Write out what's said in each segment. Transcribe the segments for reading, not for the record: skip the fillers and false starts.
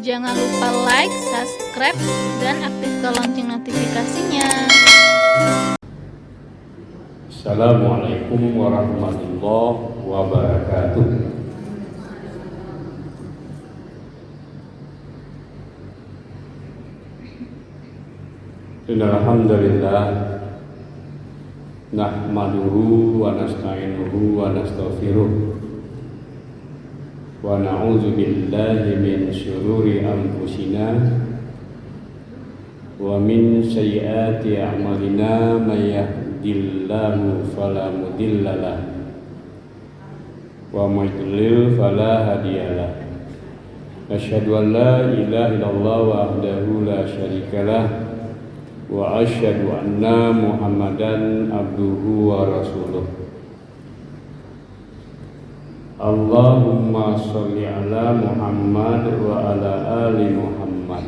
Jangan lupa like, subscribe, dan aktifkan lonceng notifikasinya. Assalamualaikum warahmatullahi wabarakatuh. Alhamdulillah, nahmaduhu wa nasta'inuhu wa nastaghfiruh wa na'udzu billahi min syururi anfusina wa min sayyiati a'malina may yahdihillahu fala mudhillalah wa may yudlil fala hadiyalah. Asyhadu an la ilaha illallah wahdahu la syarikalah wa asyhadu anna Muhammadan abduhu wa rasuluh. Allahumma sholli ala Muhammad wa ala ali Muhammad.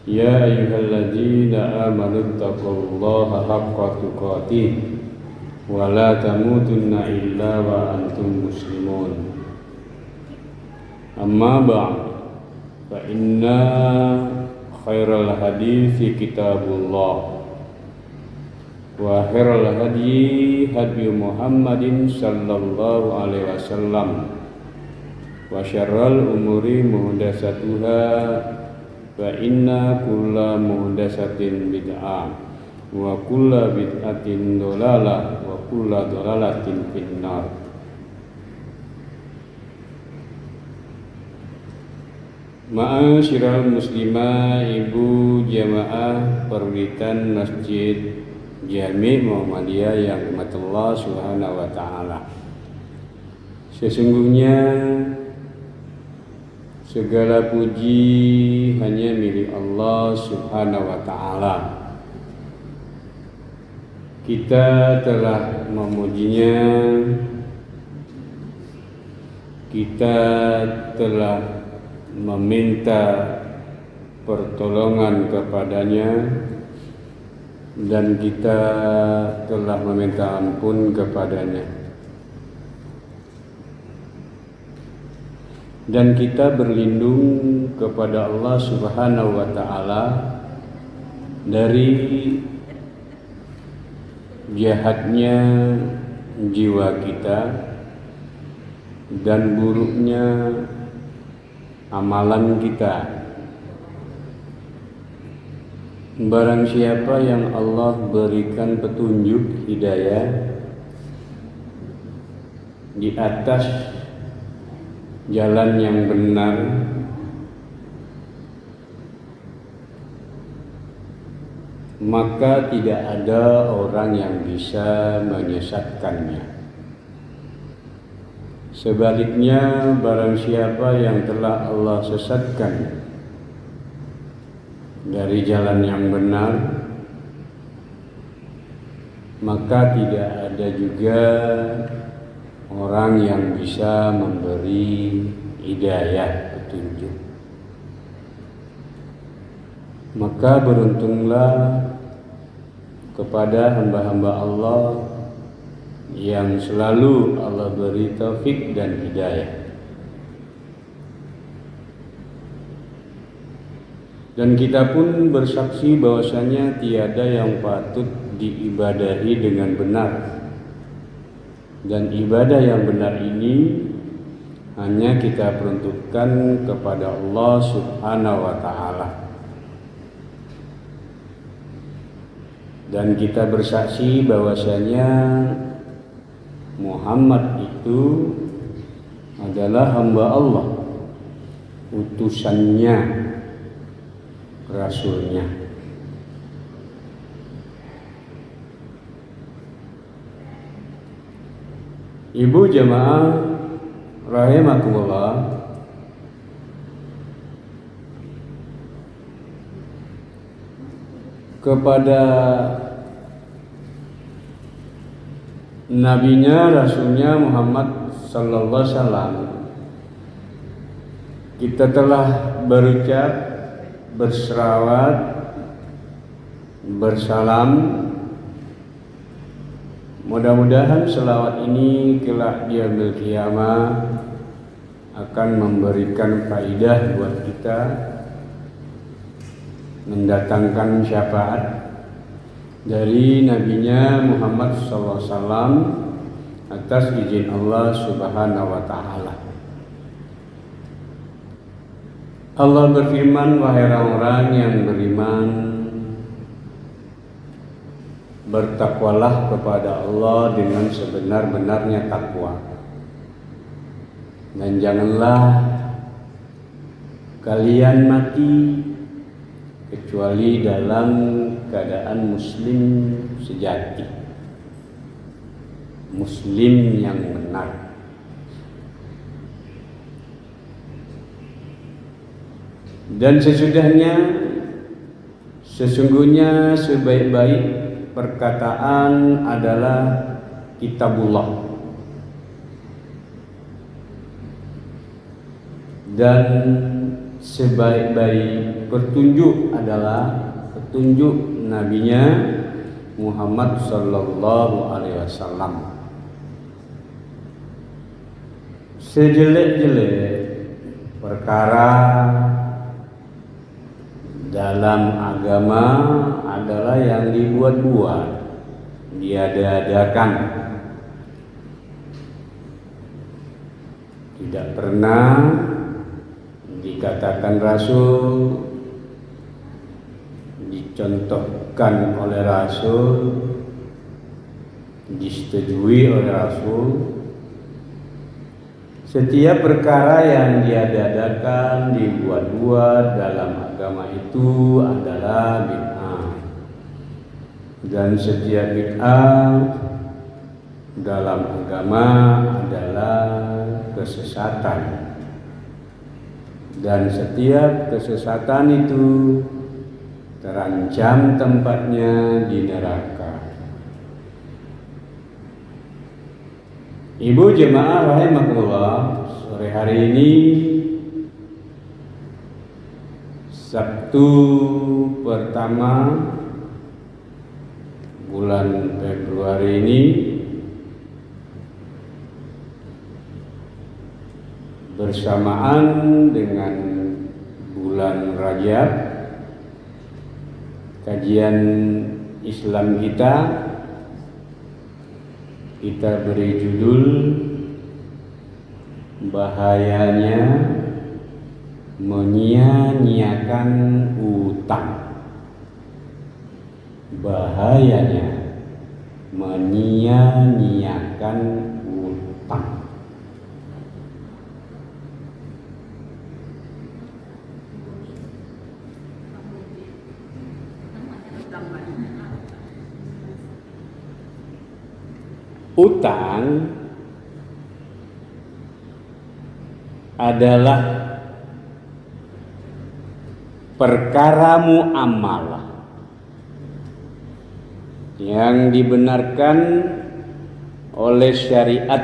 Ya ayyuhalladzina amanu taqullaha haqqa tuqatih wa la tamutunna illa wa antum muslimun. Amma ba'd, fa inna khairal hadithi kitabullah wa khairal hadi hadi Muhammadin sallallahu alaihi wasallam wa syarrul umuri muhdatsatuha wa inna kulla muhdatsatin bid'ah wa kulla bid'atin dhalalah wa kulla dhalalatin finnar. Ma'asyiral muslimah, ibu jamaah perwitan Masjid Jami' Muhammadiyah yang dirahmati Allah Subhanahu wa taala. Sesungguhnya segala puji hanya milik Allah Subhanahu wa taala. Kita telah memujinya, kita telah meminta pertolongan kepadanya, dan kita telah meminta ampun kepadanya, dan kita berlindung kepada Allah Subhanahu wa taala dari jahatnya jiwa kita dan buruknya amalan kita. Barang siapa yang Allah berikan petunjuk hidayah di atas jalan yang benar, maka tidak ada orang yang bisa menyesatkannya. Sebaliknya, barang siapa yang telah Allah sesatkan dari jalan yang benar, maka tidak ada juga orang yang bisa memberi hidayah petunjuk. Maka beruntunglah kepada hamba-hamba Allah yang selalu Allah beri taufik dan hidayah. Dan kita pun bersaksi bahwasanya tiada yang patut diibadahi dengan benar, dan ibadah yang benar ini hanya kita peruntukkan kepada Allah Subhanahu wa taala. Dan kita bersaksi bahwasanya Muhammad itu adalah hamba Allah, utusannya, rasulnya. Ibu jamaah rahimakumullah, kepada nabinya, rasulnya Muhammad sallallahu alaihi wasallam kita telah berucap, berselawat, bersalam. Mudah-mudahan selawat ini kelak di yaumil qiyamah akan memberikan faidah buat kita, mendatangkan syafaat dari nabinya Muhammad SAW atas izin Allah Subhanahu wa Ta'ala. Allah berfirman, wahai orang-orang yang beriman, bertakwalah kepada Allah dengan sebenar-benarnya takwa, dan janganlah kalian mati kecuali dalam keadaan muslim sejati, muslim yang benar. Dan sesungguhnya sebaik-baik perkataan adalah kitabullah, dan sebaik-baik petunjuk adalah petunjuk nabinya Muhammad sallallahu alaihi wasallam. Sejelek-jelek perkara dalam agama adalah yang dibuat-buat, diada-adakan. Tidak pernah dikatakan Rasul, dicontohkan oleh Rasul, disetujui oleh Rasul. Setiap perkara yang diada-adakan, dibuat-buat dalam agama itu adalah bid'ah. Dan setiap bid'ah dalam agama adalah kesesatan. Dan setiap kesesatan itu terancam tempatnya di neraka. Ibu jemaah rahimakumullah, sore hari ini Sabtu pertama bulan Februari ini bersamaan dengan bulan Rajab, kajian Islam kita beri judul bahayanya menyia-nyiakan utang. Bahayanya menyia-nyiakan utang. Utang adalah perkara muamalah yang dibenarkan oleh syariat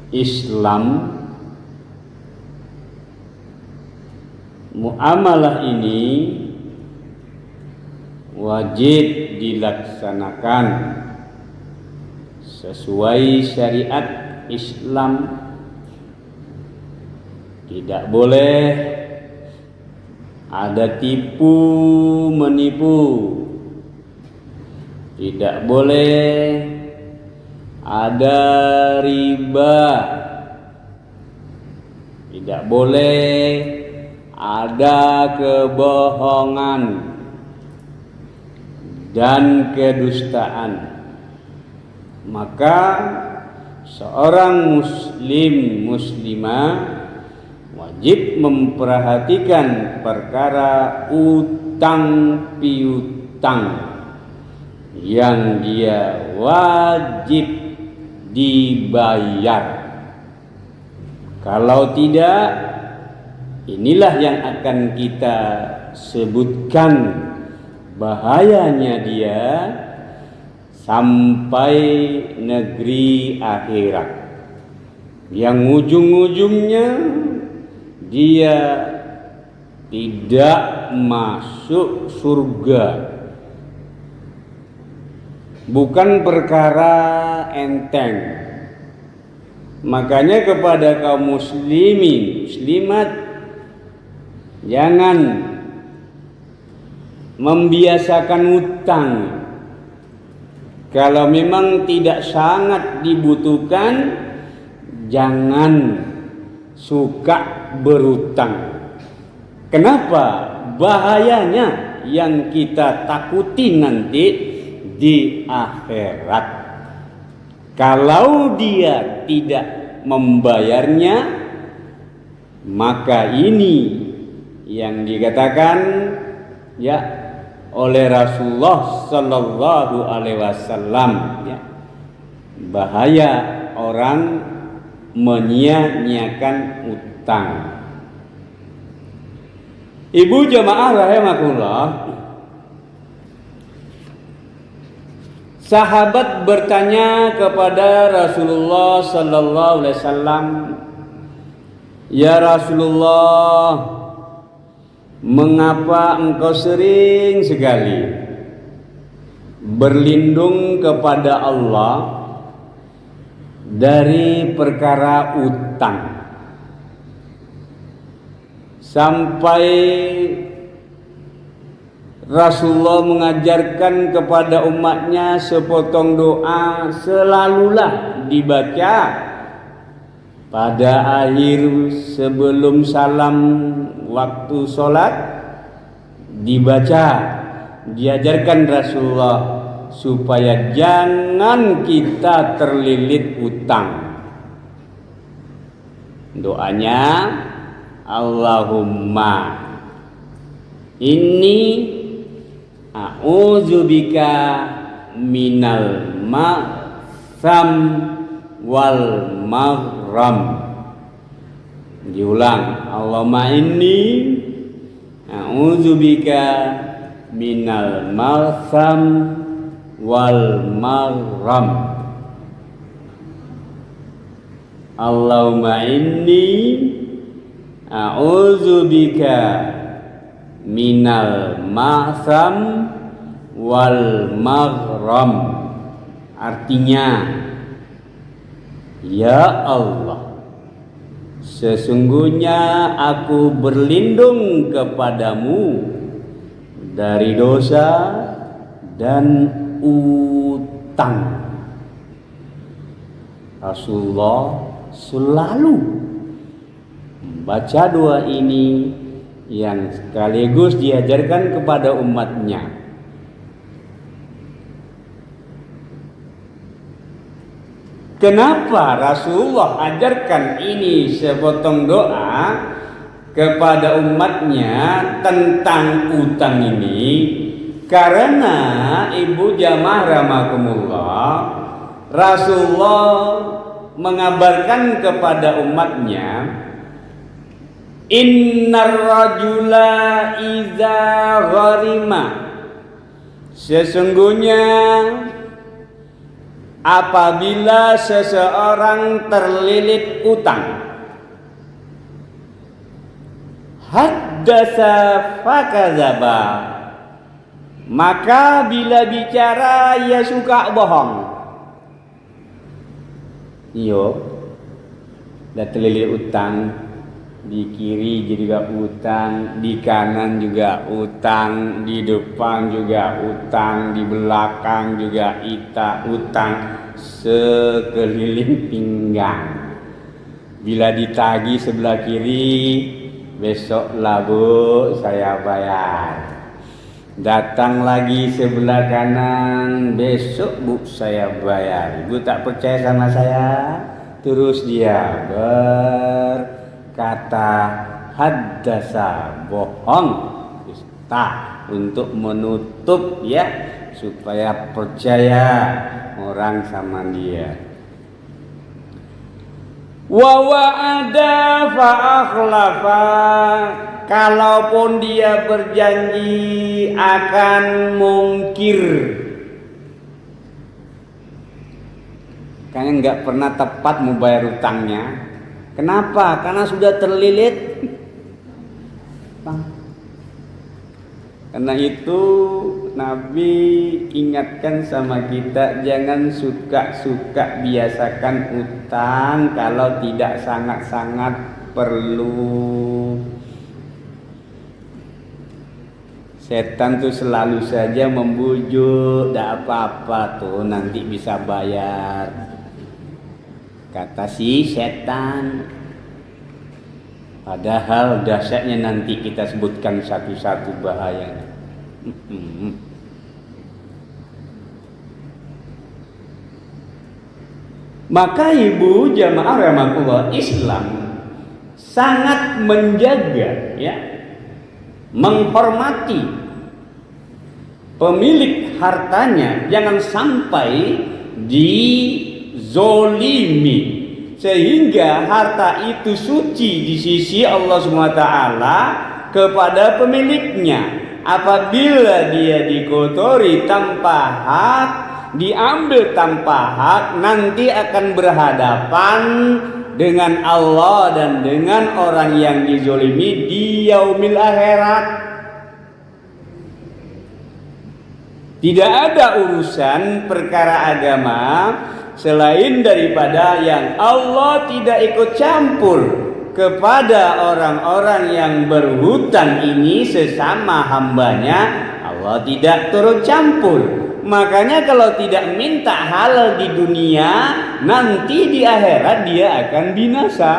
Islam. Muamalah ini wajib dilaksanakan sesuai syariat Islam. Tidak boleh ada tipu menipu, tidak boleh ada riba, tidak boleh ada kebohongan dan kedustaan. Maka seorang muslim muslimah wajib memperhatikan perkara utang piutang yang dia wajib dibayar. Kalau tidak, inilah yang akan kita sebutkan bahayanya dia sampai negeri akhirat, yang ujung-ujungnya dia tidak masuk surga. Bukan perkara enteng, Makanya kepada kaum muslimin, muslimat, jangan membiasakan utang. Kalau memang tidak sangat dibutuhkan, jangan suka berutang. Kenapa? Bahayanya yang kita takuti nanti di akhirat. Kalau dia tidak membayarnya, maka ini yang dikatakan ya oleh Rasulullah Sallallahu Alaihi Wasallam, ya, bahaya orang menyia-nyiakan utang. Ibu jamaah rahimakumullah, sahabat bertanya kepada Rasulullah Sallallahu Alaihi Wasallam, ya Rasulullah, mengapa engkau sering sekali berlindung kepada Allah dari perkara utang, sampai Rasulullah mengajarkan kepada umatnya sepotong doa selalulah dibaca pada akhir sebelum salam waktu sholat, dibaca, diajarkan Rasulullah supaya jangan kita terlilit utang. Doanya, Allahumma inni a'udzubika minal ma'sam wal maghram. Diulang, Allahumma inni a'udzubika minal ma'sam wal maghram. Allahumma inni a'udzubika minal ma'sam wal maghram. Artinya, ya Allah, sesungguhnya aku berlindung kepadamu dari dosa dan utang. Rasulullah selalu membaca doa ini yang sekaligus diajarkan kepada umatnya. Kenapa Rasulullah ajarkan ini sepotong doa kepada umatnya tentang utang ini? Karena ibu jamaah rahimakumullah, Rasulullah mengabarkan kepada umatnya, innar rajula iza gharima, sesungguhnya apabila seseorang terlilit utang, haddatsa fakadzaba, maka bila bicara ia suka bohong. Iyo, dah terlilit utang, di kiri juga utang, di kanan juga utang, di depan juga utang, di belakang juga utang, sekeliling pinggang. Bila ditagih sebelah kiri, besoklah Bu saya bayar. Datang lagi sebelah kanan, besok Bu saya bayar. Ibu tak percaya sama saya? Terus dia kata haddasa, bohong, dusta, untuk menutup ya, supaya percaya orang sama dia. Wa wa'ada fa akhlafa, kalaupun dia berjanji akan mungkir, kayaknya nggak pernah tepat membayar utangnya. Kenapa? Karena sudah terlilit. Karena itu Nabi ingatkan sama kita, jangan suka-suka biasakan utang kalau tidak sangat-sangat perlu. Setan tuh selalu saja membujuk, tidak apa-apa tuh nanti bisa bayar, kata si setan. Padahal dahsyatnya nanti kita sebutkan satu-satu bahayanya. Maka ibu jamaah rahmatullah, Islam sangat menjaga, ya, menghormati pemilik hartanya, jangan sampai dizolimi sehingga harta itu suci di sisi Allah SWT kepada pemiliknya. Apabila dia dikotori tanpa hak, diambil tanpa hak, nanti akan berhadapan dengan Allah dan dengan orang yang dizolimi di yaumil akhirat. Tidak ada urusan perkara agama selain daripada yang Allah tidak ikut campur kepada orang-orang yang berhutang ini sesama hambanya. Allah tidak turut campur. Makanya kalau tidak minta halal di dunia, nanti di akhirat dia akan binasa.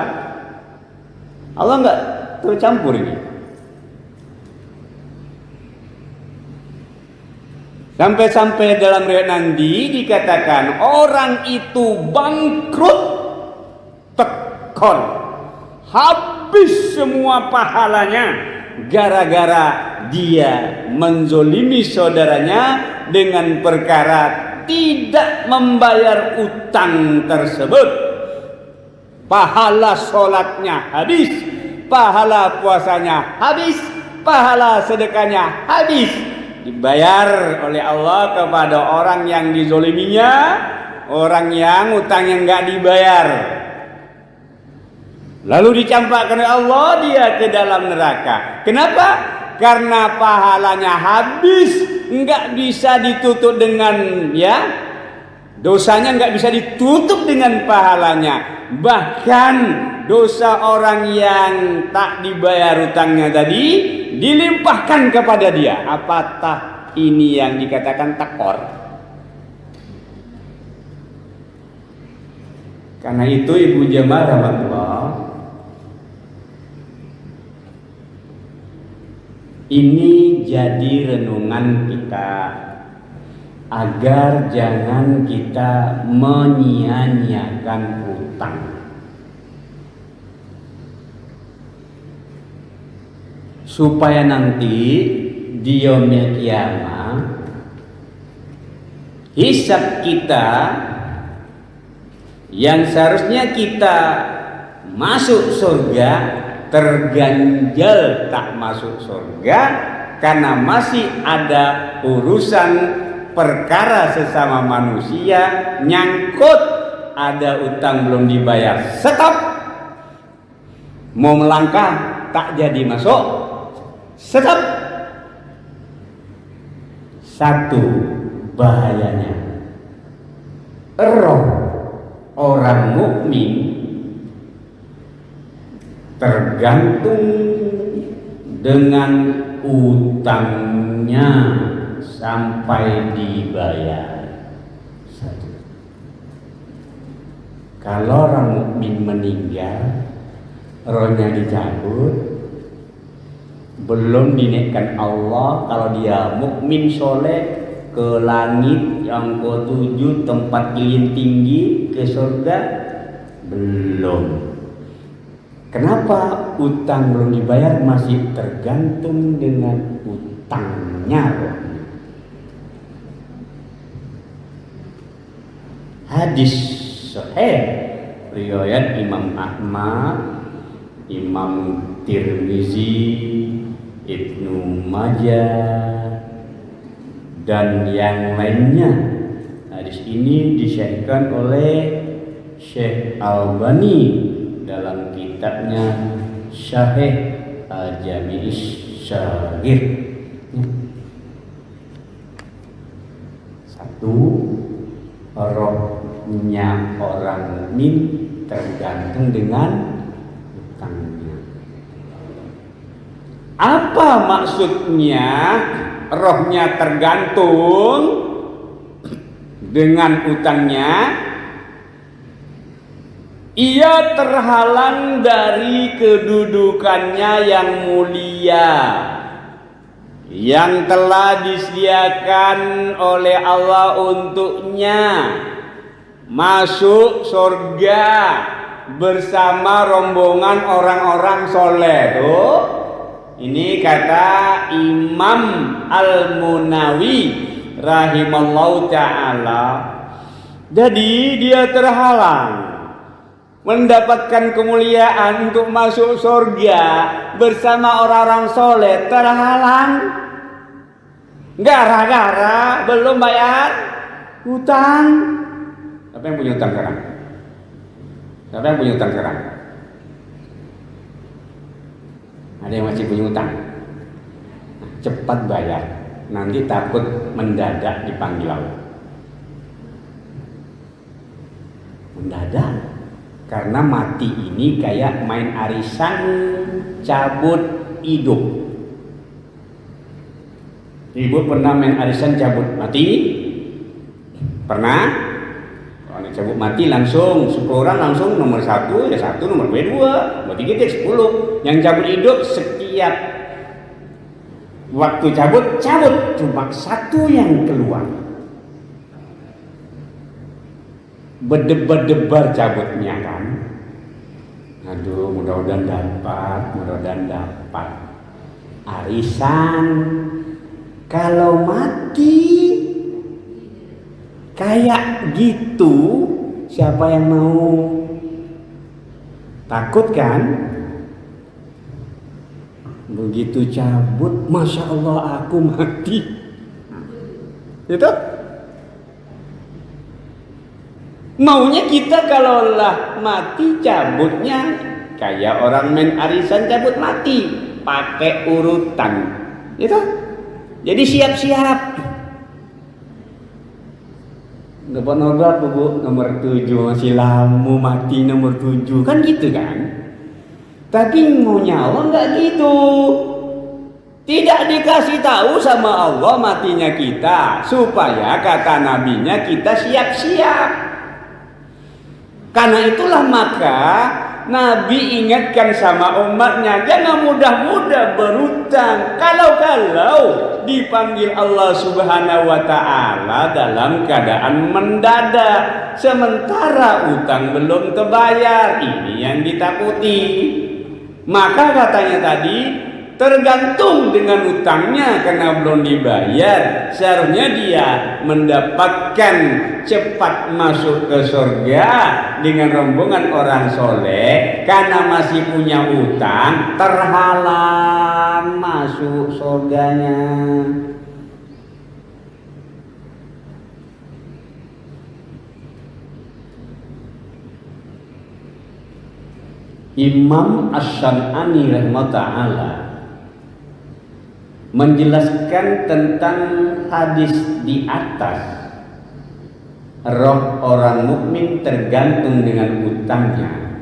Allah enggak turut campur ini. Sampai-sampai dalam riwayat nanti dikatakan orang itu bangkrut, tekor, habis semua pahalanya gara-gara dia menzolimi saudaranya dengan perkara tidak membayar utang tersebut. Pahala sholatnya habis, pahala puasanya habis, pahala sedekahnya habis, dibayar oleh Allah kepada orang yang dizoliminya, orang yang utangnya nggak dibayar. Lalu dicampakkan oleh Allah dia ke dalam neraka. Kenapa? Karena pahalanya habis, nggak bisa ditutup dengan, ya, dosanya nggak bisa ditutup dengan pahalanya. Bahkan dosa orang yang tak dibayar utangnya tadi dilimpahkan kepada dia. Apatah ini yang dikatakan takor? Karena itu ibu jemaah rahmatullah, ini jadi renungan kita agar jangan kita menyia-nyiakan hutang. Supaya nanti di yaumil qiyamah hisab kita yang seharusnya kita masuk surga terganjal tak masuk surga karena masih ada urusan perkara sesama manusia, nyangkut ada utang belum dibayar, stop, mau melangkah tak jadi masuk, stop. Satu bahayanya, roh orang mukmin tergantung dengan utangnya sampai dibayar. Satu. Kalau orang mukmin meninggal, rohnya dicabut, belum dinaikkan Allah. Kalau dia mukmin soleh ke langit yang ke-7 tempat yang tinggi, ke surga, belum. Kenapa utang belum dibayar? Masih tergantung dengan utangnya. Hadis sahih riwayat Imam Ahmad, Imam Tirmizi, Ibnu Majah dan yang lainnya. Hadis ini disyahihkan oleh Syekh Albani dalam kitabnya Syahih Al-Jami' Asy-Syaghir. Satu, rohnya orang mukmin tergantung dengan utangnya. Apa maksudnya rohnya tergantung dengan utangnya? Ia terhalang dari kedudukannya yang mulia yang telah disediakan oleh Allah untuknya, masuk surga bersama rombongan orang-orang soleh. Tuh, ini kata Imam Al-Munawi rahimallahu ta'ala. Jadi dia terhalang mendapatkan kemuliaan untuk masuk surga bersama orang-orang soleh, terhalang gara-gara belum bayar hutang. Siapa yang punya hutang sekarang? Siapa yang punya hutang sekarang? Ada yang masih punya hutang? Cepat bayar, nanti takut mendadak dipanggil Allah. Mendadak? Karena mati ini kayak main arisan cabut hidup. Ibu pernah main arisan cabut mati? Pernah? Kalau cabut mati langsung 10 orang langsung nomor 1 ya 1, nomor 2 nomor 3 ya 10. Yang cabut hidup setiap waktu cabut cuma 1 yang keluar. Berdebar-debar cabutnya kan. Aduh, mudah-mudahan dapat arisan. Kalau mati kayak gitu, siapa yang mau? Takut kan? Begitu cabut, Masya Allah aku mati. Itu maunya kita kalau lah mati cabutnya kayak orang main arisan cabut mati, pakai urutan. Itu. Jadi siap-siap. Nomor berapa Bu? Nomor 7 masih lama mati nomor 7 kan gitu kan? Tapi maunya Allah nggak gitu. Tidak dikasih tahu sama Allah matinya kita supaya kata nabinya kita siap-siap. Karena itulah maka Nabi ingatkan sama umatnya, jangan mudah-mudah berutang. Kalau dipanggil Allah Subhanahu wa ta'ala dalam keadaan mendadak, sementara utang belum terbayar, ini yang ditakuti. Maka katanya tadi, tergantung dengan utangnya karena belum dibayar, seharusnya dia mendapatkan cepat masuk ke surga dengan rombongan orang soleh. Karena masih punya utang, terhalang masuk surganya. Imam Asy-Syam'ani rahimahullah menjelaskan tentang hadis di atas, roh orang mukmin tergantung dengan utangnya.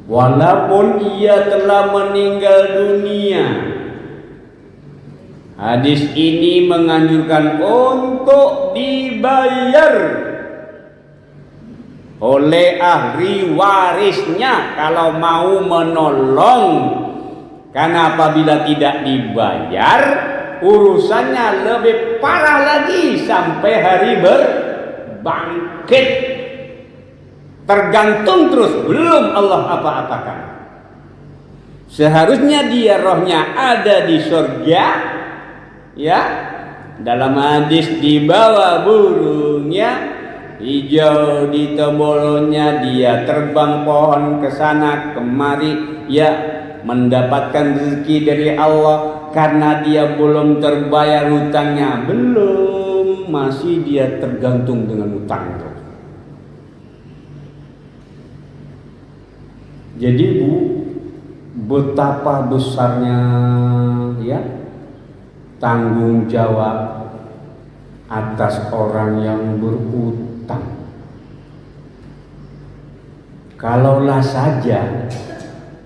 Walaupun ia telah meninggal dunia, hadis ini menganjurkan untuk dibayar oleh ahli warisnya kalau mau menolong. Karena apabila tidak dibayar, urusannya lebih parah lagi sampai hari berbangkit. Tergantung terus, belum Allah apa-apakan. Seharusnya dia rohnya ada di surga, ya. Dalam hadis di bawah burungnya, hijau di tembolonnya, dia terbang pohon ke sana kemari, ya, mendapatkan rezeki dari Allah. Karena dia belum terbayar hutangnya, masih dia tergantung dengan hutang. Jadi Bu, betapa besarnya ya tanggung jawab atas orang yang berutang. Kalaulah saja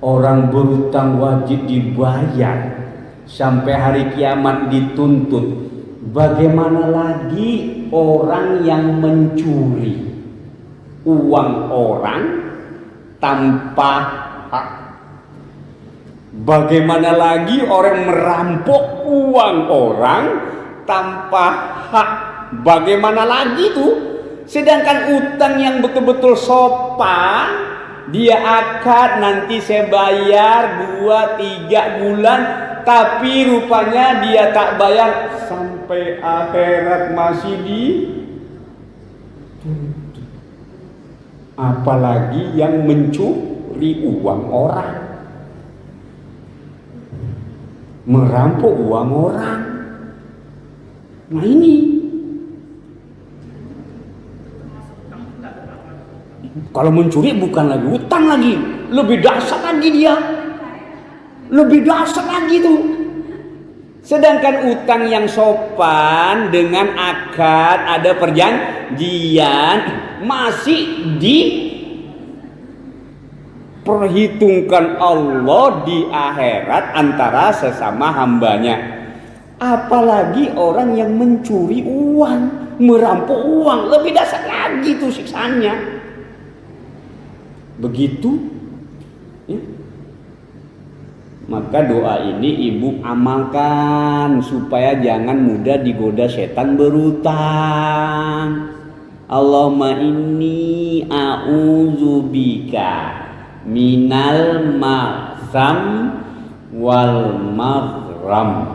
orang berutang wajib dibayar sampai hari kiamat dituntut, bagaimana lagi orang yang mencuri uang orang tanpa hak? Bagaimana lagi orang merampok uang orang tanpa hak? Bagaimana lagi tuh? Sedangkan utang yang betul-betul sopan, dia akad nanti saya bayar 2-3 bulan, tapi rupanya dia tak bayar sampai akhirat masih dituntut. Apalagi yang mencuri uang orang, merampok uang orang. Nah ini kalau mencuri bukan lagi utang lagi, lebih dasar lagi dia, lebih dasar lagi tuh. Sedangkan utang yang sopan dengan akad ada perjanjian masih diperhitungkan Allah di akhirat antara sesama hambanya. Apalagi orang yang mencuri uang, merampok uang, lebih dasar lagi tuh siksaannya. Begitu ya. Maka doa ini ibu amalkan supaya jangan mudah digoda setan berutang. Allahumma inni a'udzubika minal ma'sam wal maghram.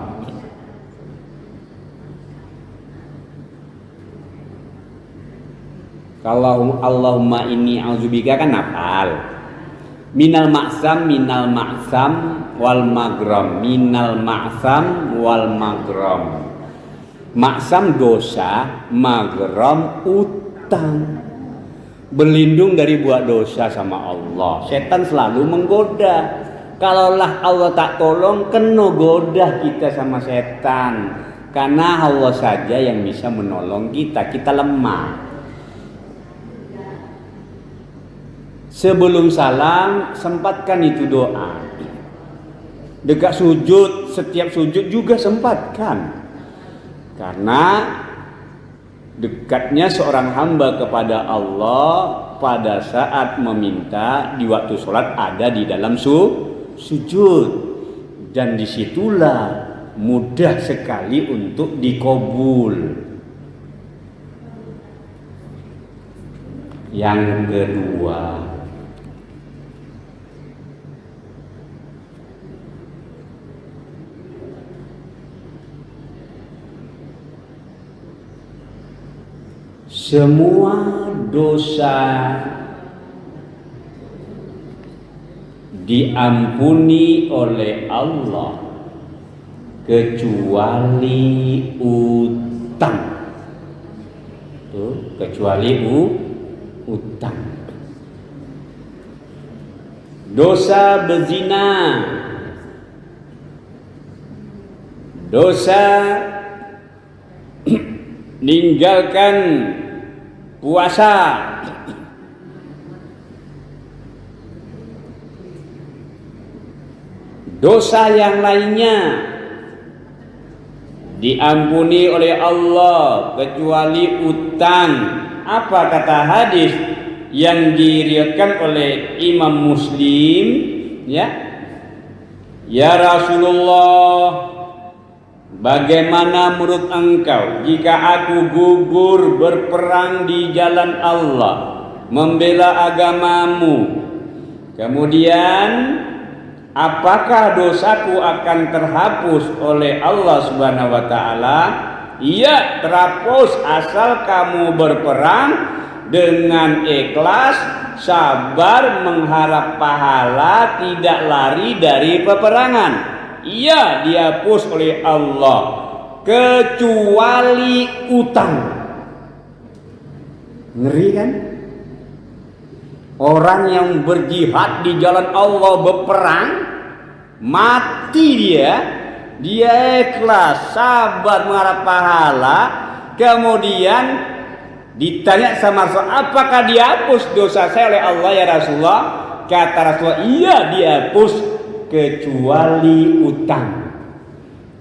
Kalau Allahumma inni a'udzubika kan nafal. Minal ma'sam wal maghram. Minal ma'sam wal maghram. Ma'sam dosa, maghram utang. Berlindung dari buat dosa sama Allah. Setan selalu menggoda. Kalaulah Allah tak tolong, kena goda kita sama setan. Karena Allah saja yang bisa menolong kita. Kita lemah. Sebelum salam, sempatkan itu doa. Dekat sujud, setiap sujud juga sempatkan. Karena dekatnya seorang hamba kepada Allah pada saat meminta di waktu sholat ada di dalam sujud. Dan disitulah mudah sekali untuk dikabul. Yang kedua, semua dosa diampuni oleh Allah kecuali utang. Tuh, kecuali utang. Dosa berzina, dosa meninggalkan puasa, dosa yang lainnya diampuni oleh Allah kecuali utang. Apa kata hadis yang diriwayatkan oleh Imam Muslim? Ya Rasulullah, bagaimana menurut engkau jika aku gugur berperang di jalan Allah, membela agamamu, kemudian apakah dosaku akan terhapus oleh Allah Subhanahu wa taala? Iya, terhapus asal kamu berperang dengan ikhlas, sabar, mengharap pahala, tidak lari dari peperangan. Iya, dihapus oleh Allah kecuali utang. Ngeri kan? Orang yang berjihad di jalan Allah, berperang, mati dia dia ikhlas, sabar mengharap pahala, kemudian ditanya sama Rasul, apakah dihapus dosa saya oleh Allah ya Rasulullah? Kata Rasulullah, iya dihapus kecuali utang.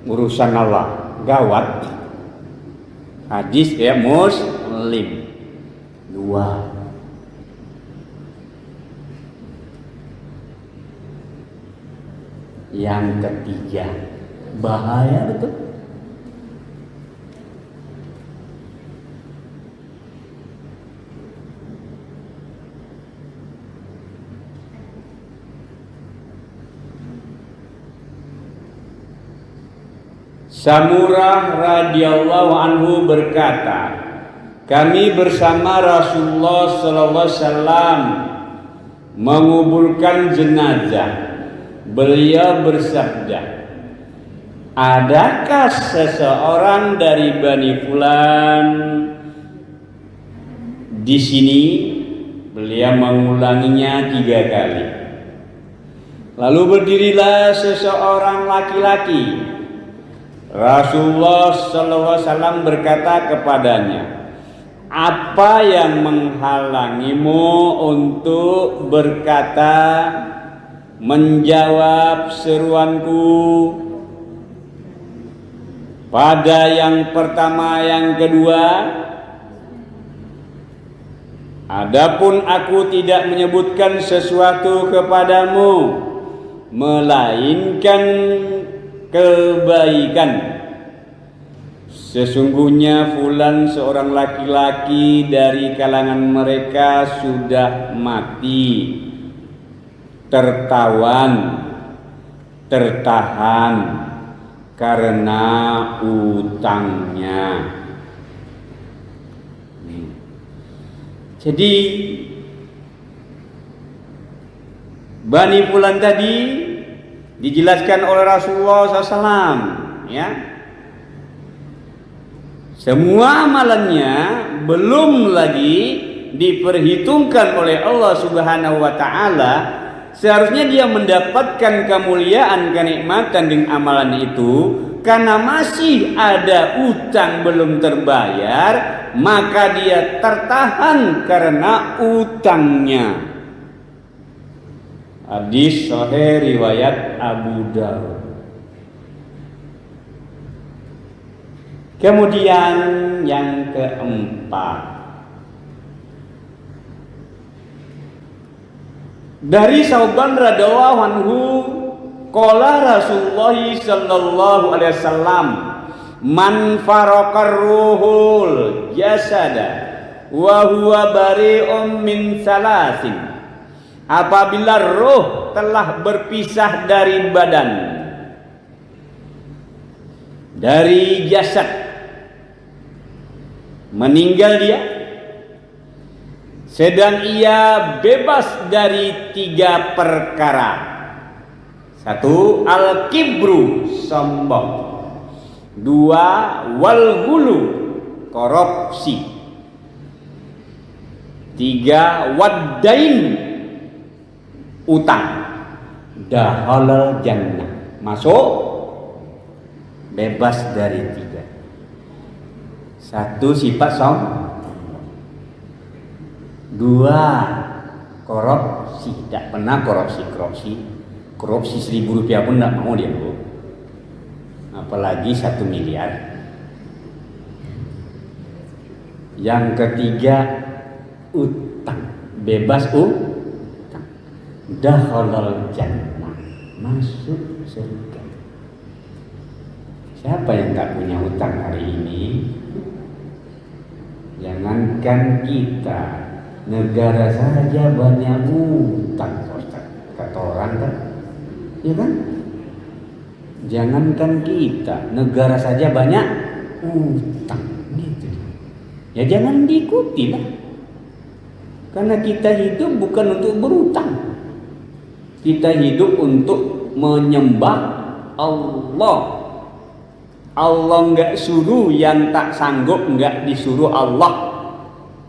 Urusan Allah gawat. Hadis ya Muslim. 2. Yang ketiga, bahaya betul. Samurah radhiyallahu anhu berkata, kami bersama Rasulullah sallallahu alaihi wasallam menguburkan jenazah. Beliau bersabda, adakah seseorang dari Bani Fulan di sini? Beliau mengulanginya 3 kali. Lalu berdirilah seseorang laki-laki. Rasulullah SAW berkata kepadanya, apa yang menghalangimu untuk berkata, menjawab seruanku pada yang pertama, yang kedua? Adapun aku tidak menyebutkan sesuatu kepadamu melainkan kebaikan. Sesungguhnya fulan seorang laki-laki dari kalangan mereka sudah mati, tertahan karena utangnya. Jadi Bani Fulan tadi dijelaskan oleh Rasulullah SAW, ya. Semua amalannya belum lagi diperhitungkan oleh Allah Subhanahu wa taala. Seharusnya dia mendapatkan kemuliaan, kenikmatan dengan amalan itu, karena masih ada utang belum terbayar, maka dia tertahan karena utangnya. Hadis sahih riwayat Abu Dawud. Kemudian yang keempat, dari Sauban radhiyallahu anhu, qala Rasulullah sallallahu alaihi wasallam, man faraqar ruhul jasada wa huwa bari'un min salasin. Apabila roh telah berpisah dari badan, dari jasad, meninggal dia, sedang ia bebas dari 3 perkara. 1. Al-kibru, sombong. 2. Wal-ghulu, korupsi. 3. Wad-dain, utang. Dakhalal jannah, masuk bebas dari 3. 1. Sifat sombong. 2. Korupsi, tidak pernah korupsi 1.000 rupiah pun tidak mau dia, Bu. Apalagi 1 miliar. Yang ketiga, utang, bebas utang. Dakhalal jannah, masuk surga. Siapa yang tak punya utang hari ini? Jangankan kita, negara saja banyak utang, kata orang kan, ya kan? Jangankan kita, negara saja banyak utang, gitu. Ya jangan diikuti lah, karena kita hidup bukan untuk berutang, kita hidup untuk menyembah Allah. Allah enggak suruh yang tak sanggup, enggak disuruh Allah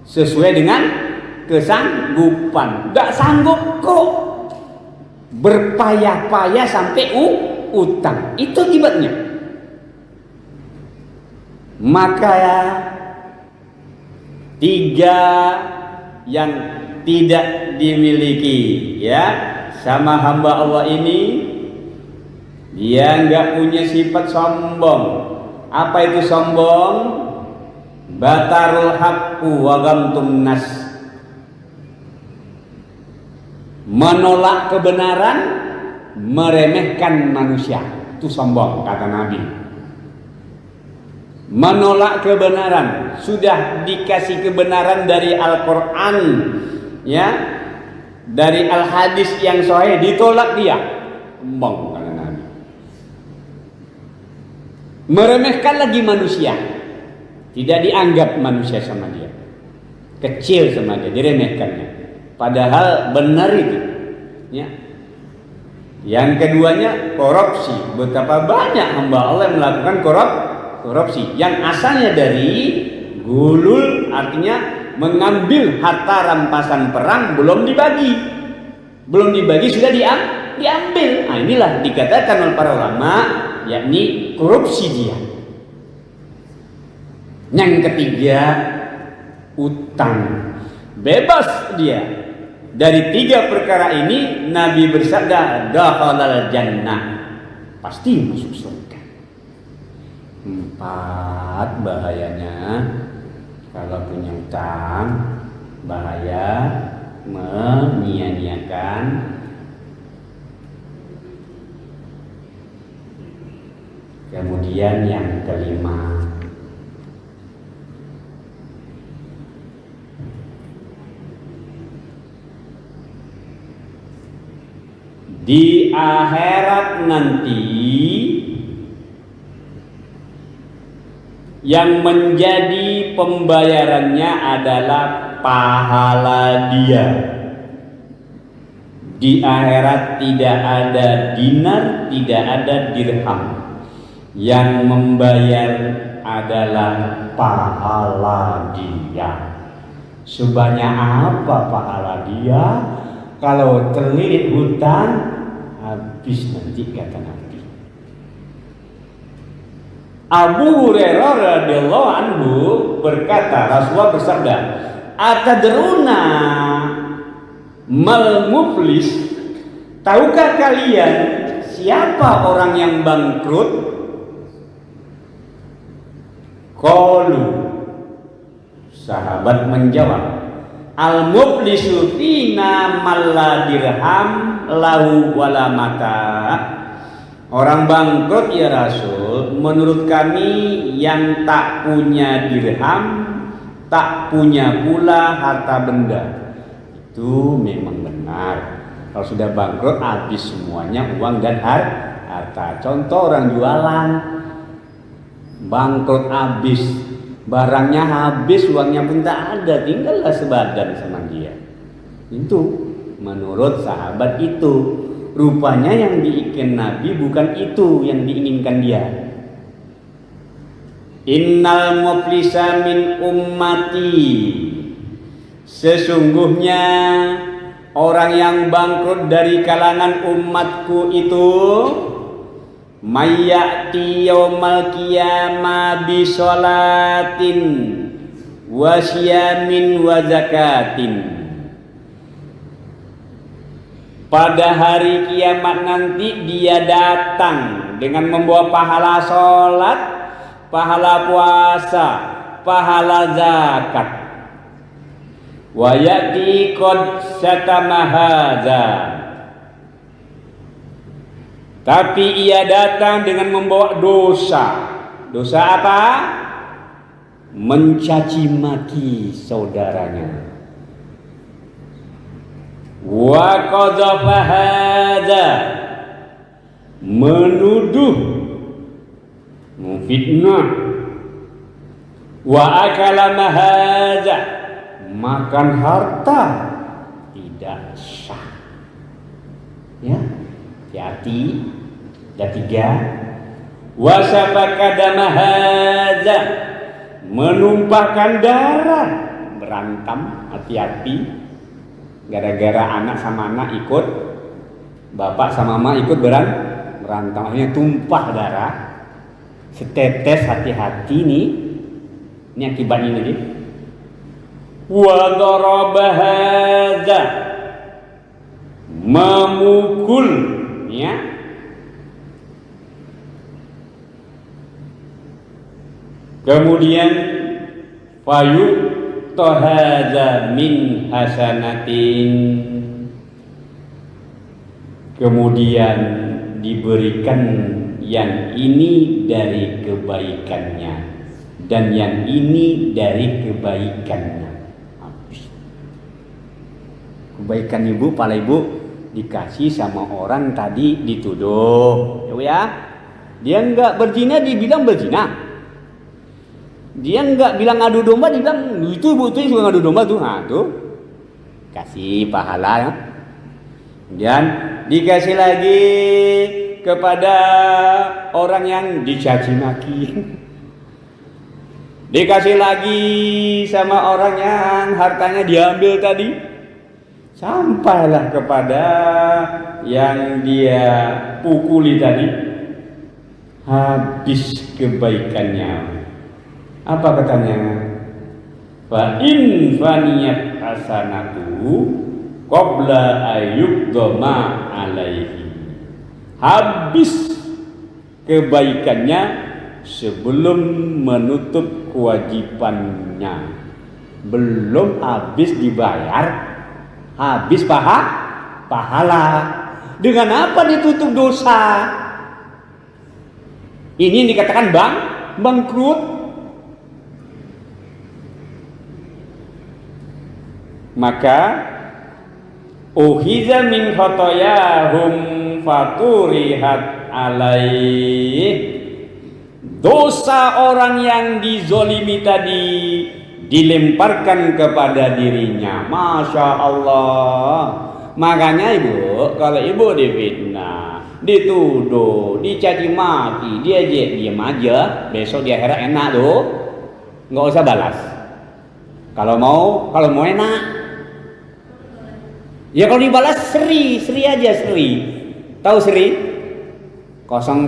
sesuai dengan kesanggupan. Enggak sanggup kok berpayah-payah sampai utang. Itu akibatnya. Maka tiga yang tidak dimiliki ya sama hamba Allah ini, dia nggak punya sifat sombong. Apa itu sombong? Batarul haqqu wa ghamtun nas, menolak kebenaran, meremehkan manusia. Itu sombong, kata Nabi. Menolak kebenaran, sudah dikasih kebenaran dari Al-Quran ya, dari Al-Hadis yang sahih, ditolak dia. Sombong, kata Nabi. Meremehkan lagi manusia, tidak dianggap manusia sama dia, kecil sama dia, diremehkannya, padahal benar itu ya. Yang keduanya korupsi. Betapa banyak hamba Allah yang melakukan korupsi yang asalnya dari gulul, artinya mengambil harta rampasan perang belum dibagi sudah diambil. Nah, inilah dikatakan oleh para ulama, yakni korupsi dia. Yang ketiga, utang. Bebas dia dari tiga perkara ini. Nabi bersabda, dakhalal jannah, pasti masuk surga. 4 bahayanya kalau punya utang, bahaya menyia-nyiakan kemudian yang kelima, di akhirat nanti yang menjadi pembayarannya adalah pahala dia. Di akhirat tidak ada dinar, tidak ada dirham. Yang membayar adalah pahala dia. Sebanyak apa pahala dia? Kalau terlilit hutang, habis nanti, kata Nabi. Abu Hurairah radhiyallahu anhu berkata, Rasulullah bersabda, atadruna mal muflis, tahukah kalian siapa orang yang bangkrut? Qalu, sahabat menjawab, al muflisu fina man la dirham lahu wala mata. Orang bangkrut ya Rasul, menurut kami yang tak punya dirham, tak punya pula harta benda. Itu memang benar. Kalau sudah bangkrut habis semuanya uang dan harta. Contoh orang jualan, bangkrut habis, barangnya habis, uangnya pun tak ada, tinggallah sebadan sama dia. Itu menurut sahabat itu. Rupanya yang diinginkan Nabi bukan itu yang diinginkan dia. Innal muflisa min ummati, sesungguhnya orang yang bangkrut dari kalangan umatku itu, mayyati yaumal qiyamah bi sholatin wa syamin wa zakatin. Pada hari kiamat nanti dia datang dengan membawa pahala sholat, pahala puasa, pahala zakat. Wa ya'ti qad syatama hadza, tapi ia datang dengan membawa dosa. Dosa apa? Mencaci maki saudaranya. Wa qadhafa hadza, menuduh, memfitnah. Wa akala mahadza, makan harta tidak sah. Ya, hati-hati. Dan 3, wa safaka damahadza, menumpahkan darah, berantem, hati-hati. Gara-gara anak sama anak ikut, bapak sama mama ikut berantem, akhirnya tumpah darah setetes, hati-hati nih. Ini akibatnya lagi. Wa daraba hadza, memukul, ya. Kemudian fayu tohadza min hasanatin, kemudian diberikan yang ini dari kebaikannya dan yang ini dari kebaikannya. Habis. Kebaikan ibu, pala ibu dikasih sama orang tadi dituduh, ya. Dia enggak berzina dibilang berzina. Dia enggak bilang adu domba, dibilang itu ibu itu suka adu domba tuh. Nah, tuh kasih pahala, ya. Dan dikasih lagi kepada orang yang dicaci maki. Dikasih lagi sama orang yang hartanya diambil tadi. Sampailah kepada yang dia pukuli tadi. Habis kebaikannya. Apa katanya? Fa in faniyat hasanatu qabla ayyubdama alaihi. Habis kebaikannya sebelum menutup kewajibannya. Belum habis dibayar, habis pahala. Dengan apa ditutup dosa? Ini dikatakan bangkrut. Maka uhiza min khotoyahum faturihat alaih, dosa orang yang dizolimi tadi dilemparkan kepada dirinya. Masya Allah. Makanya ibu, kalau ibu difitnah, dituduh, dicaci maki, dia diam aja, besok di akhirat enak tuh, nggak usah balas. Kalau mau enak. Ya kalau dibalas seri aja, seri. Tahu seri? Kosong.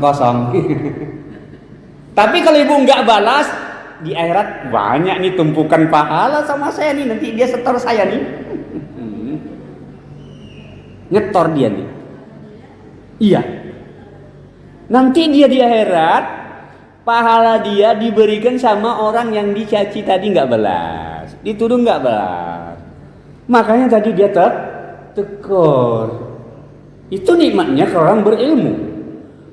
Tapi kalau ibu nggak balas, di akhirat banyak nih tumpukan pahala sama saya nih. Nanti dia setor saya nih. Nyetor dia nih. Iya. Nanti dia di akhirat, pahala dia diberikan sama orang yang dicaci tadi nggak balas, dituduh nggak balas. Makanya tadi dia tekor. Itu nikmatnya kalau orang berilmu.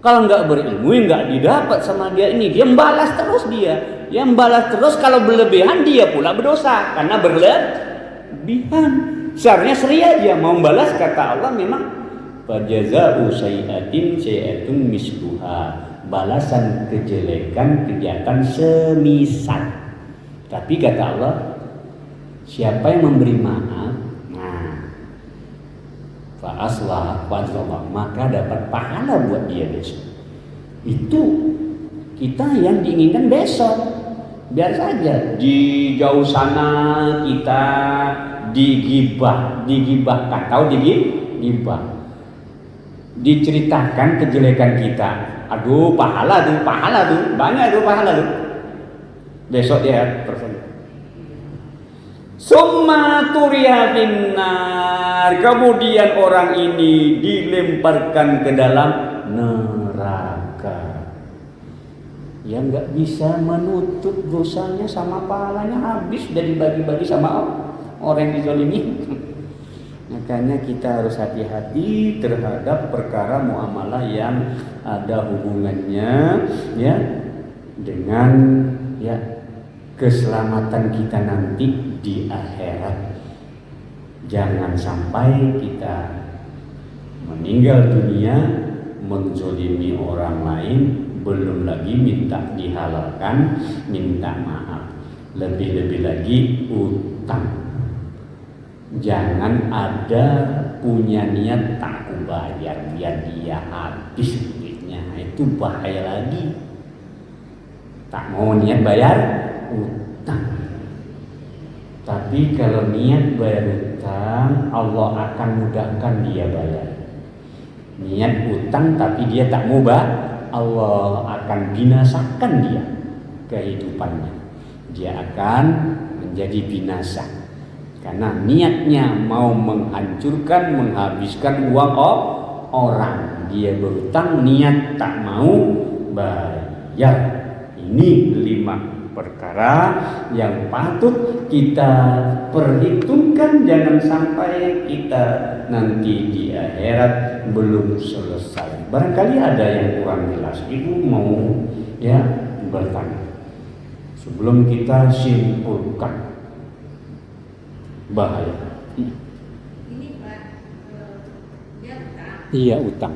Kalau nggak berilmu, nggak didapat sama dia ini. Dia membalas terus dia. Dia membalas terus, kalau berlebihan dia pula berdosa karena berlebihan. Seharusnya seri aja mau membalas, kata Allah memang fajaza'u sayyi'atun misluha. Balasan kejelekan kejahatan semisal. Tapi kata Allah, siapa yang memberi maaf, fa aslah wa azlah, maka dapat pahala buat dia besok. Itu kita yang diinginkan besok. Biar saja di jauh sana kita digibahkan, tahu digibah, diceritakan kejelekan kita. Aduh, pahala tuh, banyak tuh pahala tuh. Besok dia persen. Summa turiha finnar, kemudian orang ini dilemparkan ke dalam neraka. Yang nggak bisa menutup dosanya sama pahalanya, habis dari bagi-bagi sama orang yang dizalimi. Makanya kita harus hati-hati terhadap perkara muamalah yang ada hubungannya ya dengan ya keselamatan kita nanti di akhirat. Jangan sampai kita meninggal dunia menzalimi orang lain, belum lagi minta dihalalkan, minta maaf, lebih-lebih lagi utang. Jangan ada punya niat tak kubayar biar dia habis duitnya, itu bahaya lagi. Tak mau niat bayar utang. Tapi kalau niat bayar utang, Allah akan mudahkan dia bayar. Niat utang tapi dia tak mau bayar, Allah akan binasakan dia kehidupannya. dia akan menjadi binasa. Karena niatnya mau menghancurkan, menghabiskan uang orang. Dia berutang niat tak mau bayar. Ini 5 perkara yang patut kita perhitungkan, jangan sampai kita nanti di akhirat belum selesai. Barangkali ada yang kurang jelas, Ibu mau ya bertanya sebelum kita simpulkan bahaya. Ini Pak, dia utang. Iya, utang.